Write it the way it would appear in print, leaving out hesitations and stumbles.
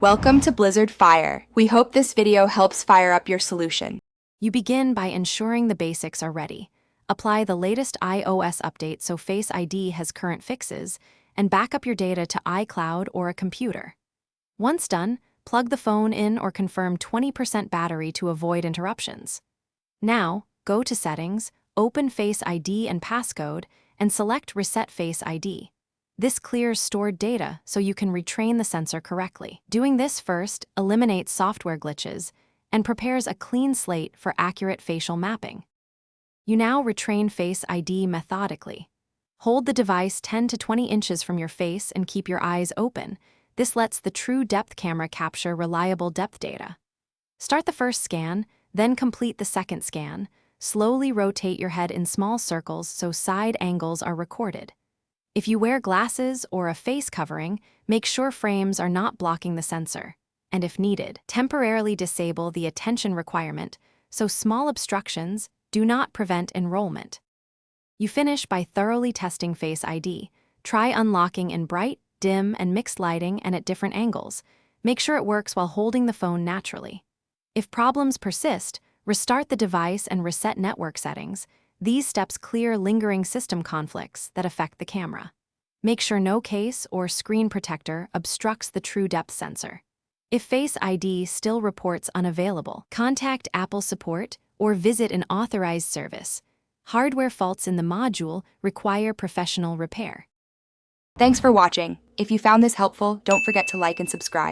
Welcome to Blizzard Fire. We hope this video helps fire up your solution. You begin by ensuring the basics are ready. Apply the latest iOS update so Face ID has current fixes, and back up your data to iCloud or a computer. Once done, plug the phone in or confirm 20% battery to avoid interruptions. Now, go to Settings, open Face ID and passcode, and select Reset Face ID. This clears stored data so you can retrain the sensor correctly. Doing this first eliminates software glitches and prepares a clean slate for accurate facial mapping. You now retrain Face ID methodically. Hold the device 10 to 20 inches from your face and keep your eyes open. This lets the true depth camera capture reliable depth data. Start the first scan, then complete the second scan. Slowly rotate your head in small circles so side angles are recorded. If you wear glasses or a face covering, make sure frames are not blocking the sensor. And if needed, temporarily disable the attention requirement so small obstructions do not prevent enrollment. You finish by thoroughly testing Face ID. Try unlocking in bright, dim, and mixed lighting and at different angles. Make sure it works while holding the phone naturally. If problems persist, restart the device and reset network settings. These steps clear lingering system conflicts that affect the camera. Make sure no case or screen protector obstructs the true depth sensor. If Face ID still reports unavailable, contact Apple support or visit an authorized service. Hardware faults in the module require professional repair. Thanks for watching. If you found this helpful, don't forget to like and subscribe.